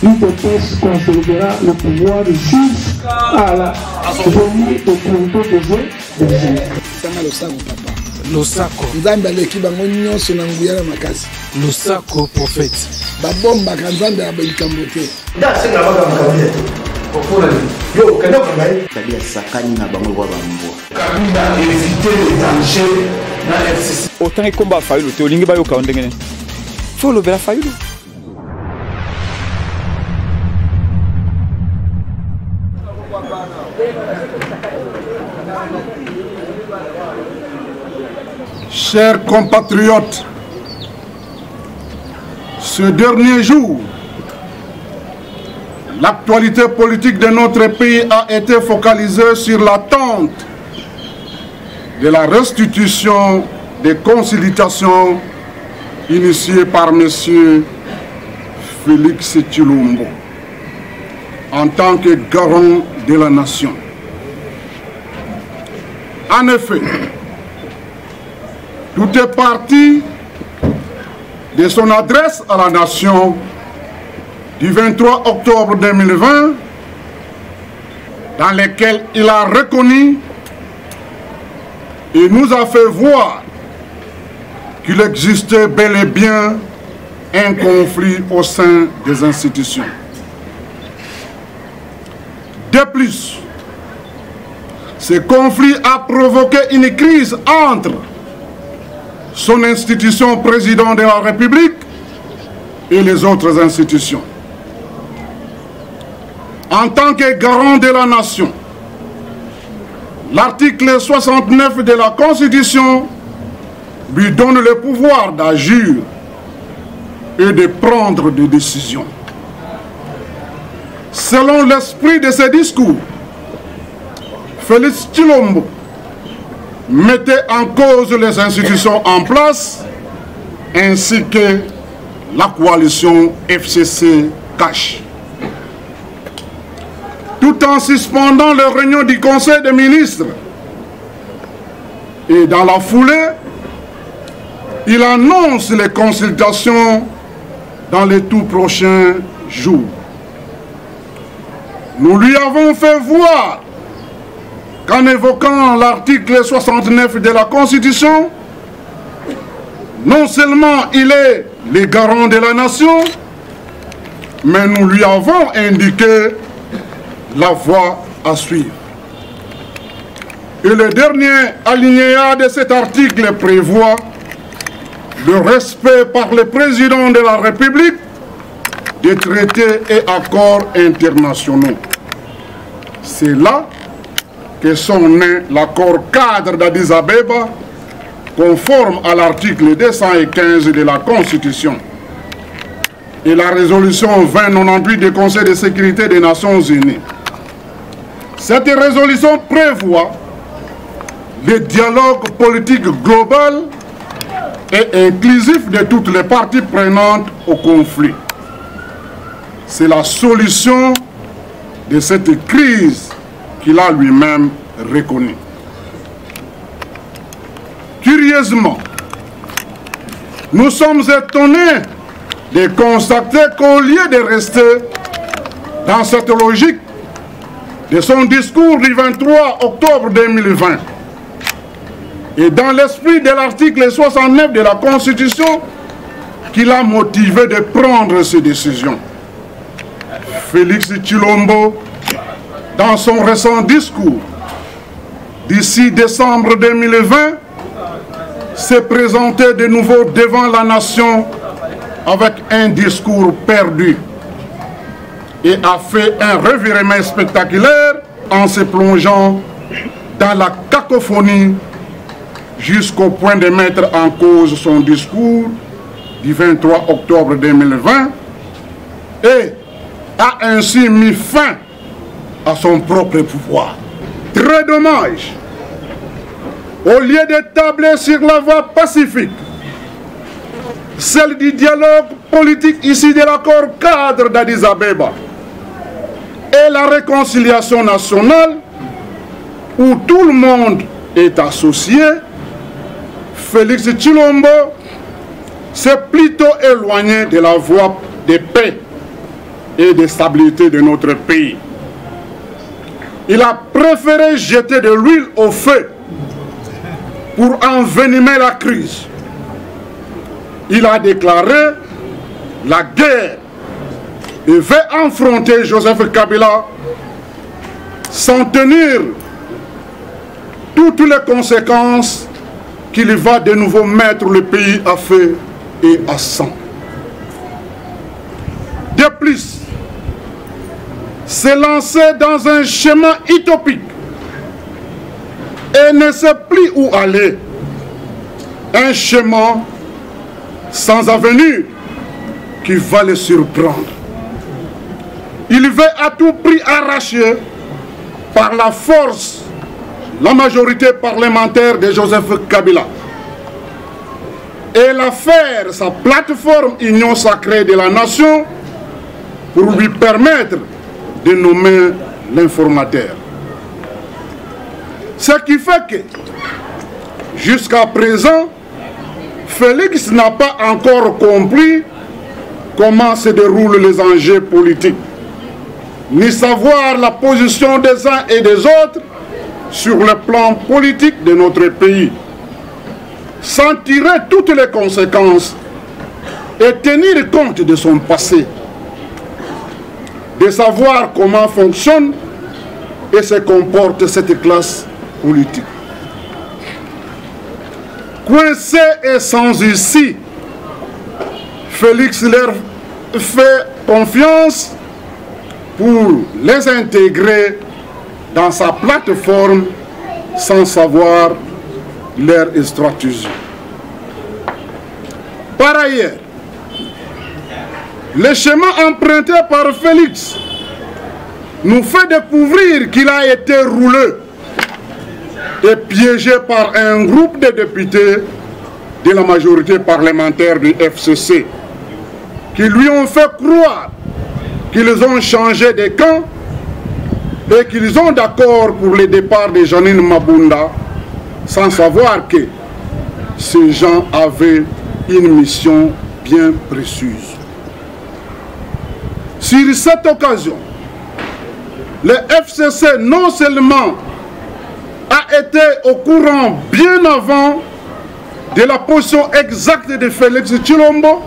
l'UDPS consolidera le pouvoir jusqu'à la venue de Congo Losako. Nzambe aleki bango nyonso na nguya na makasi. Losako prophète. Babomba kanzambe abelikambo te. Ndasenga baka mukabile. Okona yo kana kangai. Tabia sakani na bango kwa bambo. Kabila éviter les dangers na FCC. Autant que combat faillu te olingi ba yo ka ndengene. Faut le bela faillu. Chers compatriotes, ce dernier jour, l'actualité politique de notre pays a été focalisée sur l'attente de la restitution des consultations initiées par M. Félix Tshilombo en tant que garant de la nation. En effet, tout est parti de son adresse à la nation du 23 octobre 2020, dans lequel il a reconnu et nous a fait voir qu'il existait bel et bien un conflit au sein des institutions. De plus, ce conflit a provoqué une crise entre son institution président de la République et les autres institutions. En tant que garant de la nation, l'article 69 de la Constitution lui donne le pouvoir d'agir et de prendre des décisions. Selon l'esprit de ce discours, Félix Tshilombo mettait en cause les institutions en place ainsi que la coalition FCC-CACH. Tout en suspendant les réunions du Conseil des ministres. Et dans la foulée, il annonce les consultations dans les tout prochains jours. Nous lui avons fait voir qu'en évoquant l'article 69 de la Constitution, non seulement il est le garant de la nation, mais nous lui avons indiqué la voie à suivre. Et le dernier alinéa de cet article prévoit le respect par le président de la République des traités et accords internationaux. C'est là que sont nés l'accord cadre d'Addis Abeba, conforme à l'article 215 de la Constitution, et la résolution 2098 du Conseil de sécurité des Nations Unies. Cette résolution prévoit le dialogue politique global et inclusif de toutes les parties prenantes au conflit. C'est la solution de cette crise qu'il a lui-même reconnue. Curieusement, nous sommes étonnés de constater qu'au lieu de rester dans cette logique de son discours du 23 octobre 2020 et dans l'esprit de l'article 69 de la Constitution qui l'a motivé de prendre ces décisions, Félix Tshilombo, dans son récent discours d'ici décembre 2020, s'est présenté de nouveau devant la nation avec un discours perdu et a fait un revirement spectaculaire en se plongeant dans la cacophonie jusqu'au point de mettre en cause son discours du 23 octobre 2020 et a ainsi mis fin à son propre pouvoir. Très dommage. Au lieu de tabler sur la voie pacifique, celle du dialogue politique ici de l'accord cadre d'Addis Abeba et la réconciliation nationale où tout le monde est associé, Félix Tshilombo s'est plutôt éloigné de la voie de paix et de stabilité de notre pays. Il a préféré jeter de l'huile au feu pour envenimer la crise. Il a déclaré la guerre et veut affronter Joseph Kabila sans tenir toutes les conséquences qu'il va de nouveau mettre le pays à feu et à sang. De plus, s'est lancé dans un chemin utopique et ne sait plus où aller. Un chemin sans avenir qui va le surprendre. Il veut à tout prix arracher par la force la majorité parlementaire de Joseph Kabila et la faire sa plateforme Union sacrée de la nation pour lui permettre de nommer l'informateur. Ce qui fait que, jusqu'à présent, Félix n'a pas encore compris comment se déroulent les enjeux politiques, ni savoir la position des uns et des autres sur le plan politique de notre pays, sans tirer toutes les conséquences et tenir compte de son passé, de savoir comment fonctionne et se comporte cette classe politique. Coincé et sans issue, Félix leur fait confiance pour les intégrer dans sa plateforme sans savoir leur stratégie. Par ailleurs, le chemin emprunté par Félix nous fait découvrir qu'il a été roulé et piégé par un groupe de députés de la majorité parlementaire du FCC qui lui ont fait croire qu'ils ont changé de camp et qu'ils ont d'accord pour le départ de Janine Mabunda sans savoir que ces gens avaient une mission bien précise. Sur cette occasion, le FCC non seulement a été au courant bien avant de la position exacte de Félix Tshilombo,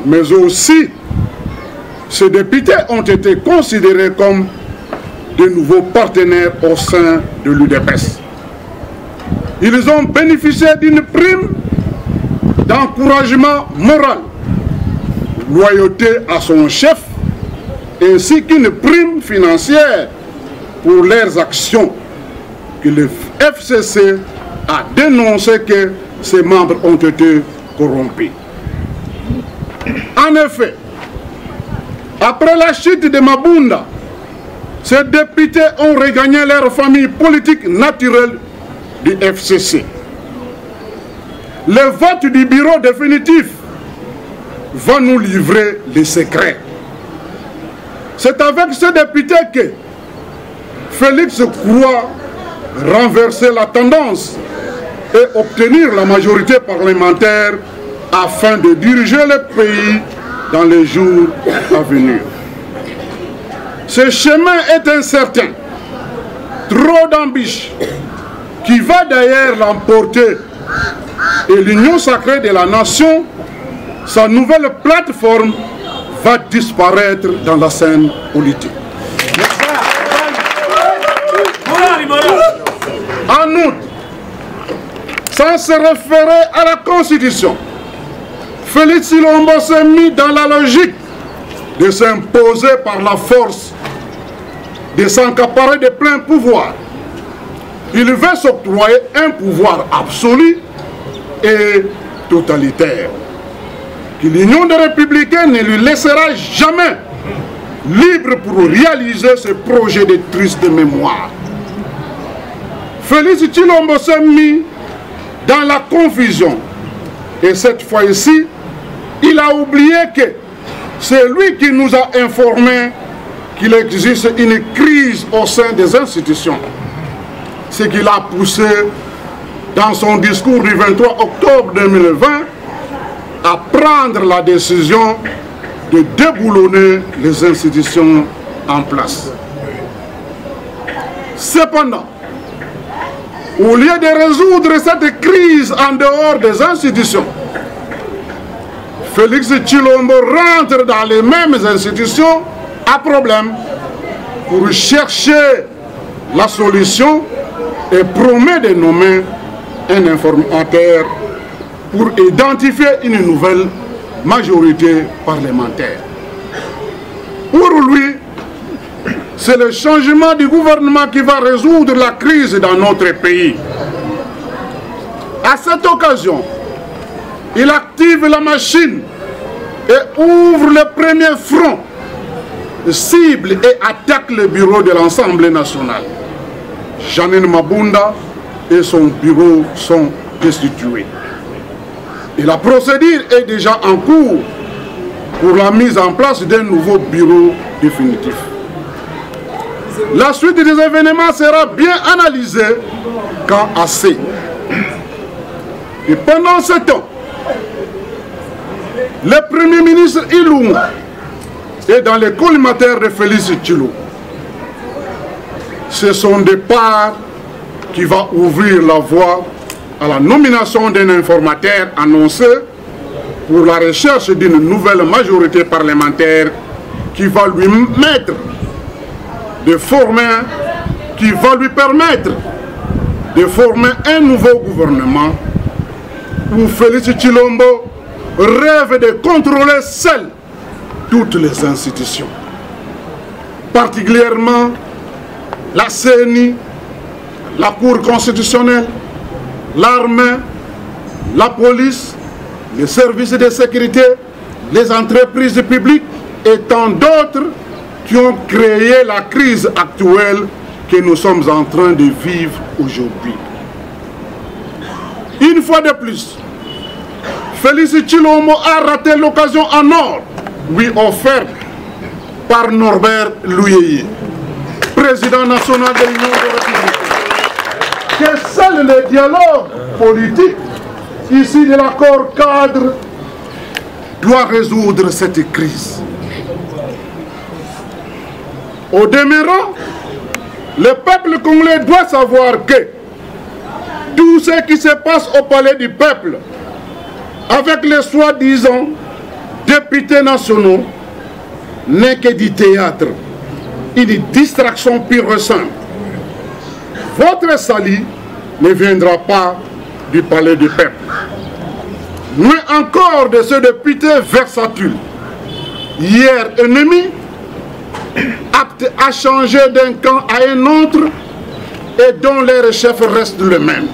mais aussi ces députés ont été considérés comme de nouveaux partenaires au sein de l'UDPS. Ils ont bénéficié d'une prime d'encouragement moral, loyauté à son chef, ainsi qu'une prime financière pour leurs actions que le FCC a dénoncé que ses membres ont été corrompus. En effet, après la chute de Mabunda, ces députés ont regagné leur famille politique naturelle du FCC. Le vote du bureau définitif va nous livrer les secrets. C'est avec ces députés que Félix croit renverser la tendance et obtenir la majorité parlementaire afin de diriger le pays dans les jours à venir. Ce chemin est incertain, trop d'ambition, qui va d'ailleurs l'emporter, et l'Union sacrée de la nation, sa nouvelle plateforme, va disparaître dans la scène politique. En outre, sans se référer à la Constitution, Félix Tshilombo s'est mis dans la logique de s'imposer par la force, de s'accaparer de plein pouvoir. Il veut s'octroyer un pouvoir absolu et totalitaire, que l'Union des Républicains ne lui laissera jamais libre pour réaliser ce projet de triste mémoire. Félix Tshilombo s'est mis dans la confusion et cette fois-ci, il a oublié que c'est lui qui nous a informé qu'il existe une crise au sein des institutions. Ce qu'il a poussé dans son discours du 23 octobre 2020 à prendre la décision de déboulonner les institutions en place. Cependant, au lieu de résoudre cette crise en dehors des institutions, Félix Tshilombo rentre dans les mêmes institutions à problème pour chercher la solution et promet de nommer un informateur pour identifier une nouvelle majorité parlementaire. Pour lui, c'est le changement du gouvernement qui va résoudre la crise dans notre pays. À cette occasion, il active la machine et ouvre le premier front, cible et attaque le bureau de l'Assemblée nationale. Janine Mabunda et son bureau sont destitués. Et la procédure est déjà en cours pour la mise en place d'un nouveau bureau définitif. La suite des événements sera bien analysée quand assez. Et pendant ce temps, le Premier ministre Ilunga est dans les collimateurs de Félix Tshilombo. C'est son départ qui va ouvrir la voie à la nomination d'un informateur annoncé pour la recherche d'une nouvelle majorité parlementaire qui va lui mettre de former, qui va lui permettre de former un nouveau gouvernement où Félix Tshilombo rêve de contrôler seul toutes les institutions, particulièrement la CENI, la Cour constitutionnelle, l'armée, la police, les services de sécurité, les entreprises publiques et tant d'autres qui ont créé la crise actuelle que nous sommes en train de vivre aujourd'hui. Une fois de plus, Félix Tshilombo a raté l'occasion en or, lui offerte par Norbert Louyeye, président national de l'Union républicaine, que seul le dialogue politique issu de l'accord cadre doit résoudre cette crise. Au demeurant, le peuple congolais doit savoir que tout ce qui se passe au palais du peuple avec les soi-disant députés nationaux n'est que du théâtre, une distraction pure et simple. Votre salut ne viendra pas du palais du peuple. Moins encore de ce député versatile, hier ennemi, apte à changer d'un camp à un autre et dont les chefs restent le même.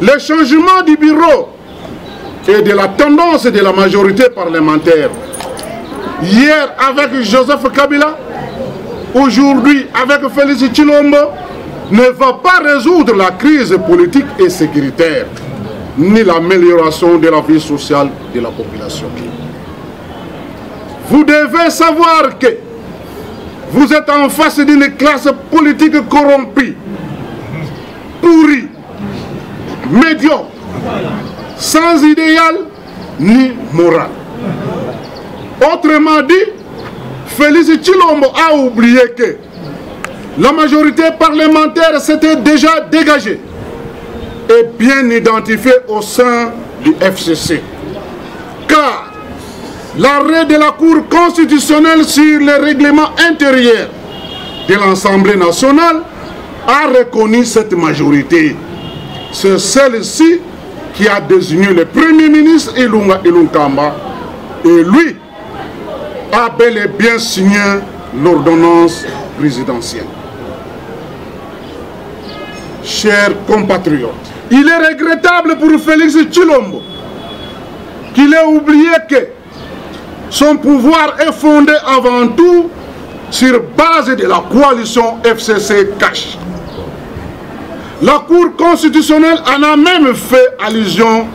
Le changement du bureau et de la tendance de la majorité parlementaire, hier avec Joseph Kabila, aujourd'hui avec Félix Tshilombo, ne va pas résoudre la crise politique et sécuritaire, ni l'amélioration de la vie sociale de la population. Vous devez savoir que vous êtes en face d'une classe politique corrompue, pourrie, médiocre, sans idéal ni moral. Autrement dit, Félix Tshilombo a oublié que la majorité parlementaire s'était déjà dégagée et bien identifiée au sein du FCC. Car l'arrêt de la Cour constitutionnelle sur les règlements intérieurs de l'Assemblée nationale a reconnu cette majorité. C'est celle-ci qui a désigné le Premier ministre Ilunga Ilunkamba et lui a bel et bien signé l'ordonnance présidentielle. Chers compatriotes, il est regrettable pour Félix Tshilombo qu'il ait oublié que son pouvoir est fondé avant tout sur base de la coalition FCC-CACH. La Cour constitutionnelle en a même fait allusion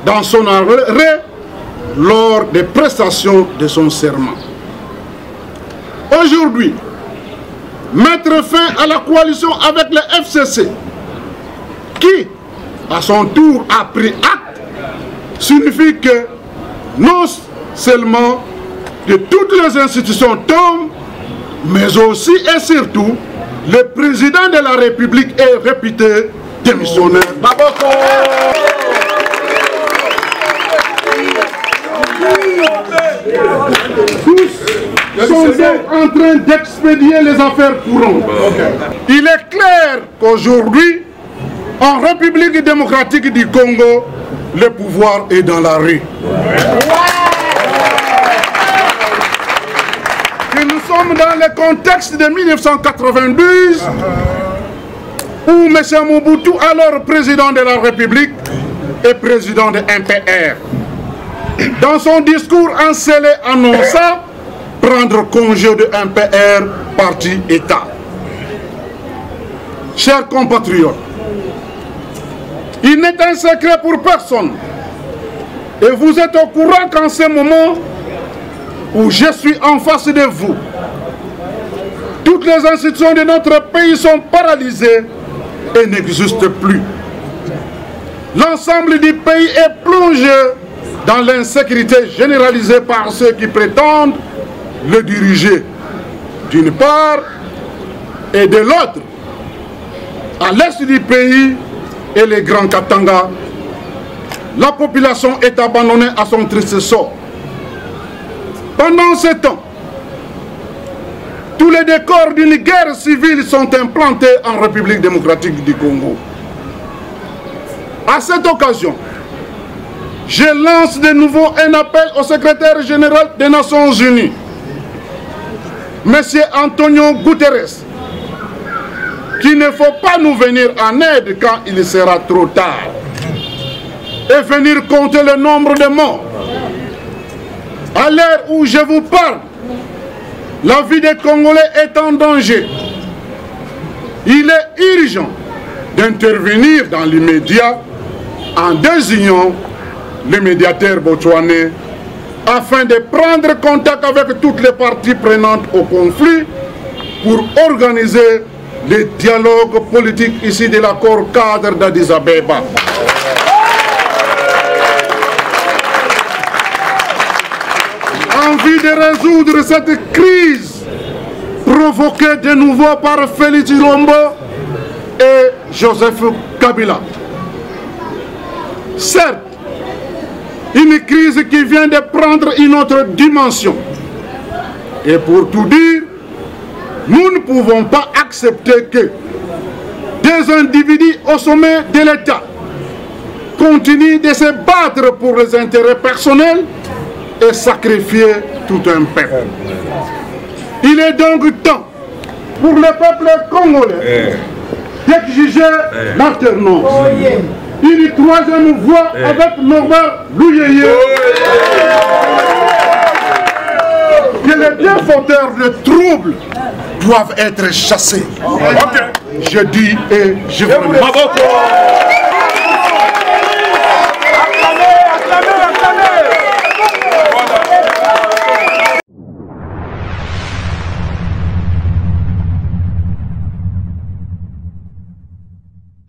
dans son arrêt lors des prestations de son serment. Aujourd'hui, mettre fin à la coalition avec le FCC, qui, à son tour, a pris acte, signifie que non seulement de toutes les institutions tombent, mais aussi et surtout, le président de la République est réputé démissionnaire. Tous sont en train d'expédier les affaires courantes. Il est clair qu'aujourd'hui, en République démocratique du Congo, le pouvoir est dans la rue. Et nous sommes dans le contexte de 1992 où M. Mobutu, alors président de la République et président de MPR, dans son discours encelé annonça prendre congé de MPR, parti État. Chers compatriotes, il n'est un secret pour personne. Et vous êtes au courant qu'en ce moment où je suis en face de vous, toutes les institutions de notre pays sont paralysées et n'existent plus. L'ensemble du pays est plongé dans l'insécurité généralisée par ceux qui prétendent le diriger d'une part et de l'autre. À l'est du pays et les grands Katanga, la population est abandonnée à son triste sort. Pendant ce temps, tous les décors d'une guerre civile sont implantés en République démocratique du Congo. À cette occasion, je lance de nouveau un appel au secrétaire général des Nations Unies, M. Antonio Guterres, qu'il ne faut pas nous venir en aide quand il sera trop tard et venir compter le nombre de morts. À l'heure où je vous parle, la vie des Congolais est en danger. Il est urgent d'intervenir dans l'immédiat en désignant le médiateur botswanais afin de prendre contact avec toutes les parties prenantes au conflit pour organiser les dialogues politiques ici de l'accord cadre d'Addis Abeba. En vue de résoudre cette crise provoquée de nouveau par Félix Tshilombo et Joseph Kabila. Certes, une crise qui vient de prendre une autre dimension. Et pour tout dire, nous ne pouvons pas accepter que des individus au sommet de l'État continuent de se battre pour les intérêts personnels et sacrifier tout un peuple. Il est donc temps pour le peuple congolais d'exiger l'alternance. Une troisième voie avec Norbert Louyeye. Que les bienfaiteurs de troubles doivent être chassés. Je dis et je vous remercie.